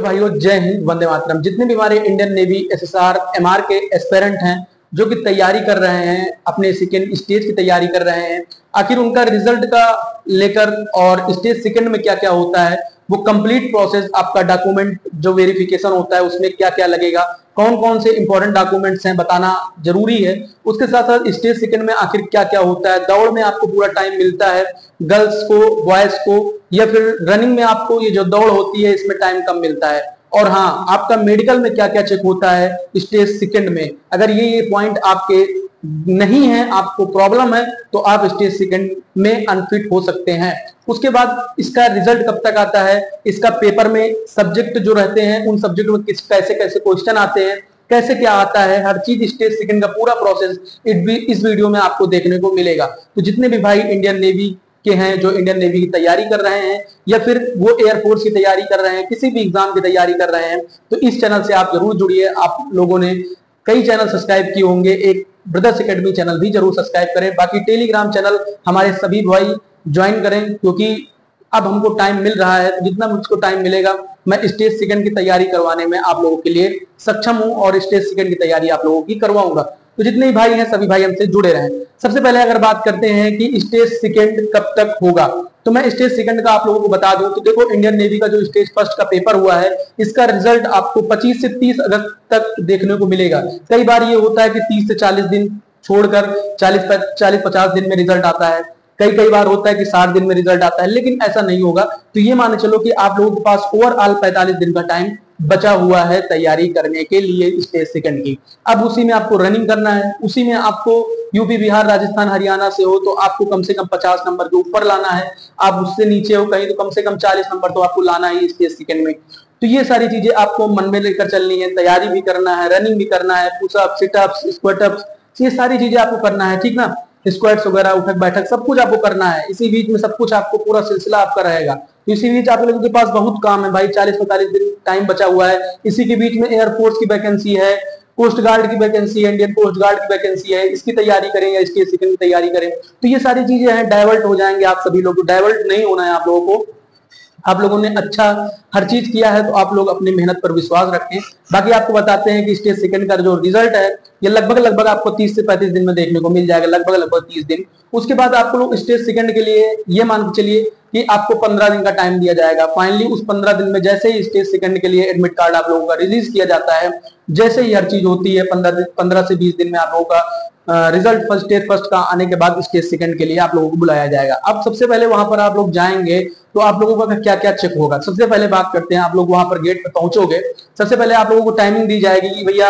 भाइयों, जय हिंद, वंदे मातरम। जितने भी हमारे इंडियन नेवी, एसएसआर, एमआर के एस्पिरेंट हैं जो कि तैयारी कर रहे हैं, अपने सेकेंड स्टेज की तैयारी कर रहे हैं, आखिर उनका रिजल्ट का लेकर और स्टेज सेकेंड में क्या क्या होता है, वो कंप्लीट प्रोसेस, आपका डॉक्यूमेंट जो वेरिफिकेशन होता है उसमें क्या क्या लगेगा, कौन कौन से इंपॉर्टेंट डॉक्यूमेंट्स हैं, बताना जरूरी है। उसके साथ साथ स्टेज सेकंड में आखिर क्या क्या होता है, दौड़ में आपको पूरा टाइम मिलता है, गर्ल्स को, बॉयज को, या फिर रनिंग में आपको ये जो दौड़ होती है इसमें टाइम कम मिलता है। और हाँ, आपका मेडिकल में क्या क्या चेक होता है स्टेज सेकंड में। अगर ये पॉइंट आपके नहीं है, आपको प्रॉब्लम है, तो आप स्टेज सेकंड में अनफिट हो सकते हैं। उसके बाद इसका रिजल्ट कब तक आता है, इसका पेपर में सब्जेक्ट जो रहते हैं उन सब्जेक्ट में किस कैसे कैसे क्वेश्चन आते हैं, कैसे क्या आता है, हर चीज स्टेज सेकंड का पूरा प्रोसेस इस वीडियो में आपको देखने को मिलेगा। तो जितने भी भाई इंडियन नेवी के हैं, जो इंडियन नेवी की तैयारी कर रहे हैं या फिर वो एयरफोर्स की तैयारी कर रहे हैं, किसी भी एग्जाम की तैयारी कर रहे हैं, तो इस चैनल से आप जरूर जुड़िए। आप लोगों ने कई चैनल सब्सक्राइब किए होंगे, एक ब्रदर्स एकेडमी चैनल भी जरूर सब्सक्राइब करें। बाकी टेलीग्राम चैनल हमारे सभी भाई ज्वाइन करें, क्योंकि अब हमको टाइम मिल रहा है, तो जितना मुझको टाइम मिलेगा मैं स्टेज सेकंड की तैयारी करवाने में आप लोगों के लिए सक्षम हूं और स्टेज सेकंड की तैयारी आप लोगों की करवाऊंगा। तो जितने भी भाई हैं सभी भाई हमसे जुड़े रहें। सबसे पहले अगर बात करते हैं कि स्टेज सेकंड कब तक होगा, तो मैं स्टेज सेकंड का आप लोगों को बता दूं। तो देखो, इंडियन नेवी का जो स्टेज फर्स्ट का पेपर हुआ है, इसका रिजल्ट आपको 25 से 30 अगस्त तक देखने को मिलेगा। कई बार ये होता है कि 30 से 40 दिन छोड़कर 40-50 दिन में रिजल्ट आता है, कई कई बार होता है कि 60 दिन में रिजल्ट आता है, लेकिन ऐसा नहीं होगा। तो ये मान चलो कि आप लोगों के पास ओवरऑल 45 दिन का टाइम बचा हुआ है तैयारी करने के लिए स्टेज सेकंड की। अब उसी में आपको रनिंग करना है, उसी में आपको यूपी, बिहार, राजस्थान, हरियाणा से हो तो आपको कम से कम 50 नंबर के ऊपर लाना है। आप उससे नीचे हो कहीं तो कम से कम 40 नंबर तो आपको लाना है स्टेज सेकंड में। तो ये सारी चीजें आपको मन में लेकर चलनी है, तैयारी भी करना है, रनिंग भी करना है, पुशअप, सिटअप्स, स्क्वाटअप्स, ये सारी चीजें आपको करना है, ठीक ना। स्क्वाट्स वगैरह, उठक बैठक, सब कुछ आपको करना है। इसी बीच में सब कुछ आपको पूरा सिलसिला आपका रहेगा। तो इसी बीच आप लोगों के पास बहुत काम है भाई, 40-45 दिन टाइम बचा हुआ है। इसी के बीच में एयरफोर्स की वैकेंसी है, कोस्ट गार्ड की वैकेंसी है, इंडियन कोस्ट गार्ड की वैकेंसी है, इसकी तैयारी करें या स्टेज सेकंड की तैयारी करें। तो ये सारी चीजें हैं, डाइवर्ट हो जाएंगे आप सभी लोग। डाइवर्ट नहीं होना है आप लोगों को। आप लोगों ने अच्छा हर चीज किया है, तो आप लोग अपनी मेहनत पर विश्वास रखें। बाकी आपको बताते हैं कि स्टेज सेकंड का जो रिजल्ट है ये लगभग आपको 30 से 35 दिन में देखने को मिल जाएगा, लगभग 30 दिन। उसके बाद आपको लोग स्टेज सेकंड के लिए ये मान के चलिए कि आपको 15 दिन का टाइम दिया जाएगा। फाइनली उस 15 दिन में जैसे ही स्टेज सेकंड के लिए एडमिट कार्ड आप लोगों का रिलीज किया जाता है, जैसे ही हर चीज होती है, 15 से 20 दिन में आप लोगों का रिजल्ट स्टेज फर्स्ट का आने के बाद स्टेज सेकंड के लिए आप लोगों को बुलाया जाएगा। अब सबसे पहले वहां पर आप लोग जाएंगे तो आप लोगों का क्या क्या चेक होगा। सबसे पहले बात करते हैं, आप लोग वहां पर गेट पर पहुंचोगे, सबसे पहले आप लोगों को टाइमिंग दी जाएगी कि भैया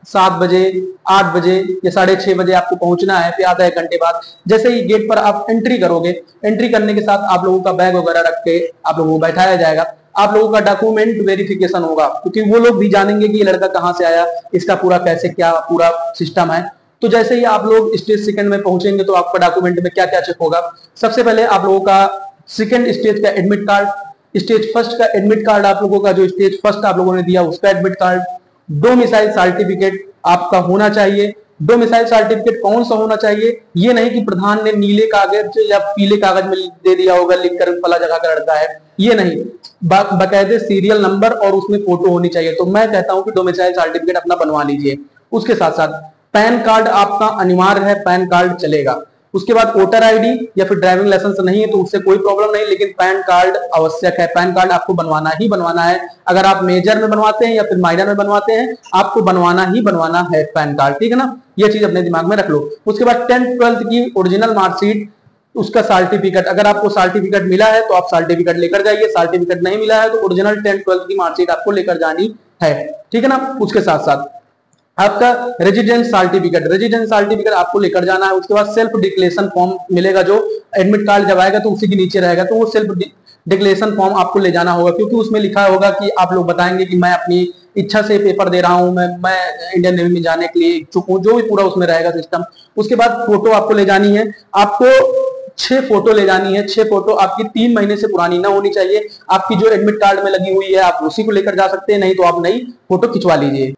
7 बजे, 8 बजे या 6:30 बजे आपको पहुंचना है। फिर आधा 1 घंटे बाद जैसे ही गेट पर आप एंट्री करोगे, एंट्री करने के साथ आप लोगों का बैग वगैरह रख के आप लोगों को बैठाया जाएगा। आप लोगों का डॉक्यूमेंट वेरिफिकेशन होगा, क्योंकि वो लोग भी जानेंगे कि ये लड़का कहाँ से आया, इसका पूरा कैसे क्या पूरा सिस्टम है। तो जैसे ही आप लोग स्टेज सेकंड में पहुंचेंगे तो आपका डॉक्यूमेंट में क्या क्या चेक होगा। सबसे पहले आप लोगों का सेकंड स्टेज का एडमिट कार्ड, स्टेज फर्स्ट का एडमिट कार्ड, आप लोगों का जो स्टेज फर्स्ट आप लोगों ने दिया उसका एडमिट कार्ड, डोमिसाइल सर्टिफिकेट आपका होना चाहिए। डोमिसाइल सर्टिफिकेट कौन सा होना चाहिए, ये नहीं कि प्रधान ने नीले कागज या पीले कागज में दे दिया होगा लिखकर फला जगह का लड़का है, ये नहीं, बाकायदे सीरियल नंबर और उसमें फोटो होनी चाहिए। तो मैं कहता हूं कि डोमिसाइल सर्टिफिकेट अपना बनवा लीजिए। उसके साथ साथ पैन कार्ड आपका अनिवार्य है, पैन कार्ड चलेगा। उसके बाद वोटर आईडी या फिर ड्राइविंग लाइसेंस नहीं है तो उससे कोई प्रॉब्लम नहीं, लेकिन पैन कार्ड आवश्यक है। पैन कार्ड आपको बनवाना ही बनवाना है। अगर आप मेजर में बनवाते हैं या फिर माइनर में बनवाते हैं, आपको बनवाना ही बनवाना है पैन कार्ड, ठीक है ना। ये चीज अपने दिमाग में रख लो। उसके बाद 10th 12th की ओरिजिनल मार्कशीट, उसका सर्टिफिकेट, अगर आपको सर्टिफिकेट मिला है तो आप सर्टिफिकेट लेकर जाइए, सर्टिफिकेट नहीं मिला है तो ओरिजिनल 10th 12th की मार्कशीट आपको लेकर जानी है, ठीक है ना। उसके साथ साथ आपका रेजिडेंस सर्टिफिकेट आपको लेकर जाना है। उसके बाद सेल्फ डिक्लेरेशन फॉर्म मिलेगा, जो एडमिट कार्ड जब आएगा तो उसी के नीचे रहेगा, तो वो सेल्फ डिक्लेरेशन फॉर्म आपको ले जाना होगा, क्योंकि उसमें लिखा होगा कि आप लोग बताएंगे कि मैं अपनी इच्छा से पेपर दे रहा हूं, मैं इंडियन नेवी में जाने के लिए इच्छुक हूं, जो भी पूरा उसमें रहेगा सिस्टम। उसके बाद फोटो आपको ले जानी है, आपको 6 फोटो ले जानी है। 6 फोटो आपकी 3 महीने से पुरानी ना होनी चाहिए। आपकी जो एडमिट कार्ड में लगी हुई है आप उसी को लेकर जा सकते हैं, नहीं तो आप नई फोटो खिंचवा लीजिए।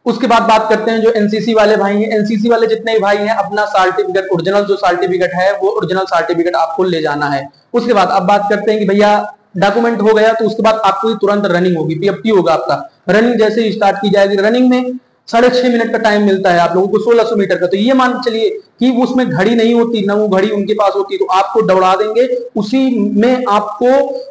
उसके बाद बात करते हैं जो एनसीसी वाले भाई हैं। एनसीसी वाले जितने भी भाई हैं अपना सर्टिफिकेट, ओरिजिनल जो सर्टिफिकेट है वो ओरिजिनल सर्टिफिकेट आपको ले जाना है। उसके बाद अब बात करते हैं कि भैया डॉक्यूमेंट हो गया तो उसके बाद आपको तुरंत रनिंग होगी, पीएफटी होगा आपका। रनिंग जैसे ही स्टार्ट की जाएगी, रनिंग में 6.5 मिनट का टाइम मिलता है आप लोगों को 1600 मीटर का। तो ये मान के चलिए कि उसमें घड़ी नहीं होती ना, वो घड़ी उनके पास होती, तो आपको दौड़ा देंगे, उसी में आपको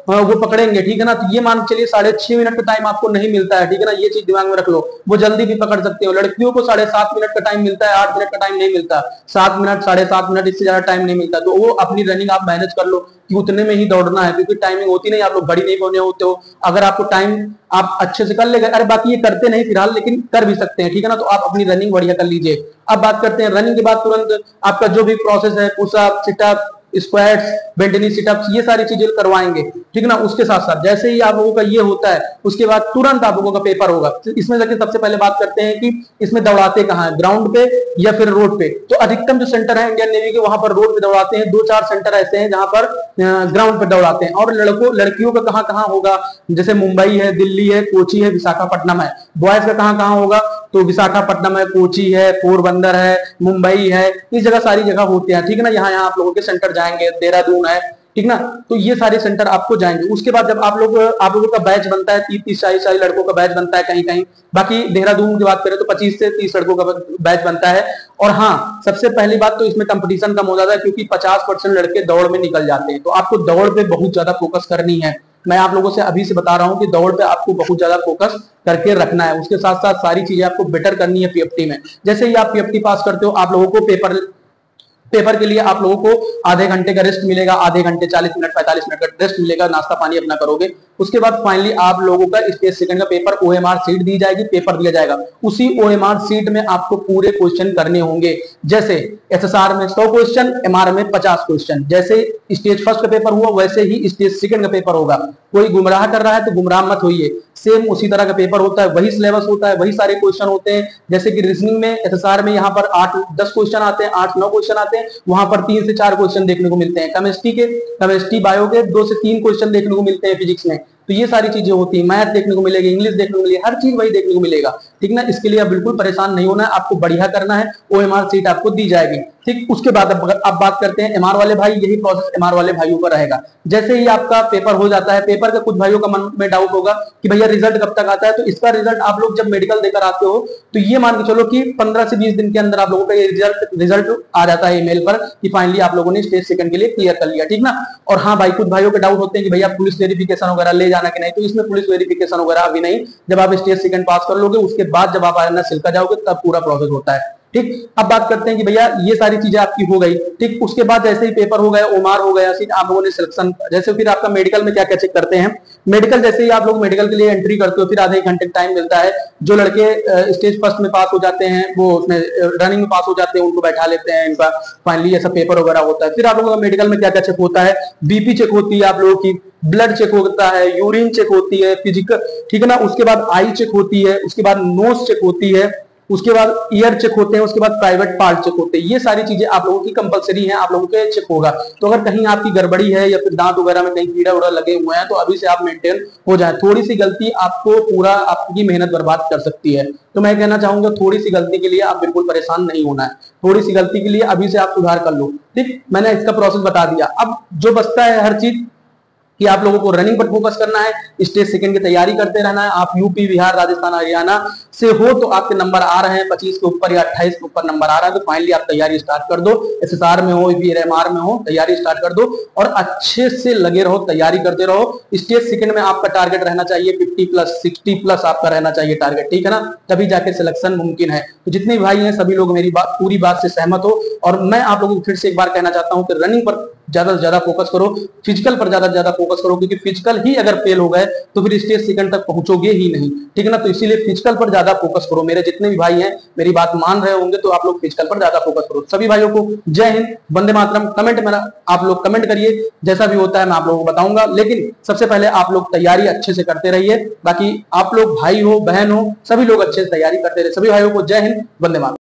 वो पकड़ेंगे, ठीक है ना। तो ये मान के चलिए 6.5 मिनट का टाइम आपको नहीं मिलता है, ठीक है ना, ये चीज दिमाग में रख लो। वो जल्दी भी पकड़ सकते हो। लड़कियों को 7.5 मिनट का टाइम मिलता है, 8 मिनट का टाइम नहीं मिलता, 7 मिनट 7.5 मिनट, इससे ज्यादा टाइम नहीं मिलता। तो वो अपनी रनिंग आप मैनेज कर लो कि उतने में ही दौड़ना है, क्योंकि टाइमिंग होती नहीं, आप लोग घड़ी नहीं पहुंचे होते हो। अगर आपको टाइम आप अच्छे से कर लेंगे, अरे बाकी ये करते नहीं फिलहाल, लेकिन कर भी सकते हैं, ठीक है ना। तो आप अपनी रनिंग बढ़िया कर लीजिए। अब बात करते हैं रनिंग के बाद तुरंत आपका जो भी प्रोसेस है, push up, sit up, squats, bent knee sit ups, ये सारी चीजें करवाएंगे, ठीक है ना। उसके साथ साथ जैसे ही आप लोगों का ये होता है, उसके बाद तुरंत आप लोगों का पेपर होगा। इसमें देखिए सबसे पहले बात करते हैं कि इसमें दौड़ाते कहाँ है, ग्राउंड पे या फिर रोड पे। तो अधिकतम जो सेंटर है इंडियन नेवी के, वहां पर रोड पे दौड़ाते हैं। 2-4 सेंटर ऐसे हैं जहां पर ग्राउंड पे दौड़ाते हैं। और लड़कियों का कहाँ कहाँ होगा, जैसे मुंबई है, दिल्ली है, कोची है, विशाखापट्टनम है। बॉयज का कहाँ कहाँ होगा, तो विशाखापट्टनम है, कोची है, पोरबंदर है, मुंबई है, इस जगह सारी जगह होते हैं, ठीक है ना। यहाँ यहाँ आप लोगों के सेंटर जाएंगे, देहरादून है, ठीक ना। तो ये सारे सेंटर आपको जाएंगे। उसके बाद जब आप लोगों का बैच बनता है, 30-40 लड़कों का बैच बनता है कहीं कहीं। बाकी देहरादून की बात करें तो 25 से 30 लड़कों का बैच बनता है। और हाँ, सबसे पहली बात तो इसमें कंपटीशन कम हो जाता है, क्योंकि 50% लड़के दौड़ में निकल जाते हैं। तो आपको दौड़ पे बहुत ज्यादा फोकस करनी है। मैं आप लोगों से अभी से बता रहा हूं कि दौड़ पे आपको बहुत ज्यादा फोकस करके रखना है। उसके साथ साथ सारी चीजें आपको बेटर करनी है पीएफटी में। जैसे ही आप पीएफटी पास करते हो, आप लोगों को पेपर के लिए आप लोगों को आधे घंटे का रेस्ट मिलेगा, आधे घंटे 40 मिनट 45 मिनट का रेस्ट मिलेगा, नाश्ता पानी अपना करोगे। उसके बाद फाइनली आप लोगों का स्टेज सेकंड का पेपर ओएमआर सीट दी जाएगी, पेपर दिया जाएगा। उसी ओएमआर सीट में आपको पूरे क्वेश्चन करने होंगे। जैसे एसएसआर में 100 क्वेश्चन, एमआर में 50 क्वेश्चन। जैसे स्टेज फर्स्ट का पेपर हुआ, वैसे ही स्टेज सेकंड का पेपर होगा। कोई गुमराह कर रहा है तो गुमराह मत होइए, सेम उसी तरह का पेपर होता है, वही सिलेबस होता है, वही सारे क्वेश्चन होते हैं। जैसे कि रीजनिंग में एसएसआर में यहाँ पर 8-10 क्वेश्चन आते हैं, 8-9 क्वेश्चन आते हैं, वहां पर 3 से 4 क्वेश्चन देखने को मिलते हैं। केमिस्ट्री बायो के 2 से 3 क्वेश्चन देखने को मिलते हैं फिजिक्स में। तो ये सारी चीजें होती है। मैथ देखने को मिलेगी, इंग्लिश देखने को मिलेगी, हर चीज वही देखने को मिलेगा, ठीक ना। इसके लिए आप बिल्कुल परेशान नहीं होना है, आपको बढ़िया करना है, ओएमआर सीट आपको दी जाएगी, ठीक। उसके बाद अब बात करते हैं एमआर वाले भाई। यही प्रोसेस एमआर वाले भाइयों का रहेगा। जैसे ही आपका पेपर हो जाता है, पेपर का कुछ भाइयों का मन में डाउट होगा कि भैया रिजल्ट कब तक आता है। तो इसका रिजल्ट आप लोग जब मेडिकल देकर आते हो, तो ये मान के चलो कि 15 से 20 दिन के अंदर आप लोगों का ये रिजल्ट आ जाता है ईमेल पर कि फाइनली आप लोगों ने स्टेज सेकंड के लिए क्लियर कर लिया, ठीक ना। और हाँ भाई, कुछ भाइयों के डाउट होते हैं कि भैया पुलिस वेरिफिकेशन वगैरह ले जाना कि नहीं। तो इसमें पुलिस वेरिफिकेशन वगैरह अभी नहीं, जब आप स्टेज सेकंड पास कर लोगे उसके बाद जब आप आना सिल्का जाओगे तब पूरा प्रोसेस होता है, ठीक। अब बात करते हैं कि भैया ये सारी चीजें आपकी हो गई, ठीक। उसके बाद जैसे ही पेपर हो गया, ओमार हो गया, सीट आप लोगों ने सिलेक्शन, जैसे फिर आपका मेडिकल में क्या क्या चेक करते हैं। मेडिकल जैसे ही आप लोग मेडिकल के लिए एंट्री करते हो, फिर आधे घंटे टाइम मिलता है। जो लड़के स्टेज फर्स्ट में पास हो जाते हैं, वो उसमें रनिंग में पास हो जाते हैं, उनको बैठा लेते हैं, इनका फाइनली ऐसा पेपर वगैरह होता है। फिर आप लोगों का मेडिकल में क्या क्या चेक होता है, बीपी चेक होती है आप लोगों की, ब्लड चेक होता है, यूरिन चेक होती है, फिजिकल, ठीक है ना। उसके बाद आई चेक होती है, उसके बाद नोज चेक होती है, उसके बाद ईयर चेक होते हैं, उसके बाद प्राइवेट पार्ट चेक होते हैं। ये सारी चीजें आप लोगों की कंपलसरी हैं, आप लोगों के चेक होगा। तो अगर कहीं आपकी गड़बड़ी है या फिर दांत वगैरह में कहीं कीड़ा उड़ा लगे हुए हैं, तो अभी से आप मेंटेन हो जाए। थोड़ी सी गलती आपको पूरा आपकी मेहनत बर्बाद कर सकती है। तो मैं कहना चाहूंगा थोड़ी सी गलती के लिए आप बिल्कुल परेशान नहीं होना है। थोड़ी सी गलती के लिए अभी से आप सुधार कर लो, ठीक। मैंने इसका प्रोसेस बता दिया। अब जो बचता है हर चीज कि आप लोगों को रनिंग पर फोकस करना है, स्टेज सेकंड की तैयारी करते रहना है। आप यूपी, बिहार, राजस्थान, हरियाणा से हो तो आपके नंबर आ रहे हैं 25 के ऊपर या 28 के ऊपर नंबर आ रहा है, तो फाइनली आप तैयारी स्टार्ट कर दो। एसएसआर में हो, एमआर में हो, तैयारी स्टार्ट कर दो और अच्छे से लगे रहो, तैयारी करते रहो। स्टेज सेकंड में आपका टारगेट रहना चाहिए 50+, 60+ आपका रहना चाहिए टारगेट, ठीक है ना। तभी जाके सिलेक्शन मुमकिन है। तो जितने भाई हैं सभी लोग मेरी पूरी बात से सहमत हो। और मैं आप लोगों को फिर से एक बार कहना चाहता हूं कि रनिंग पर ज्यादा से ज्यादा फोकस करो, फिजिकल पर ज्यादा से ज्यादा फोकस करो, क्योंकि फिजिकल ही अगर फेल हो गए तो फिर स्टेज सेकंड तक पहुंचोगे ही नहीं, ठीक है ना। तो इसीलिए फिजिकल पर ज्यादा फोकस करो। मेरे जितने भी भाई हैं मेरी बात मान रहे होंगे, तो आप लोग फिजिकल पर ज्यादा फोकस करो। सभी भाइयों को जय हिंद, वंदे मातरम। कमेंट मेरा आप लोग कमेंट करिए, जैसा भी होता है मैं आप लोगों को बताऊंगा। लेकिन सबसे पहले आप लोग तैयारी अच्छे से करते रहिए। बाकी आप लोग भाई हो, बहन हो, सभी लोग अच्छे से तैयारी करते रहे। सभी भाइयों को जय हिंद, वंदे मातरम।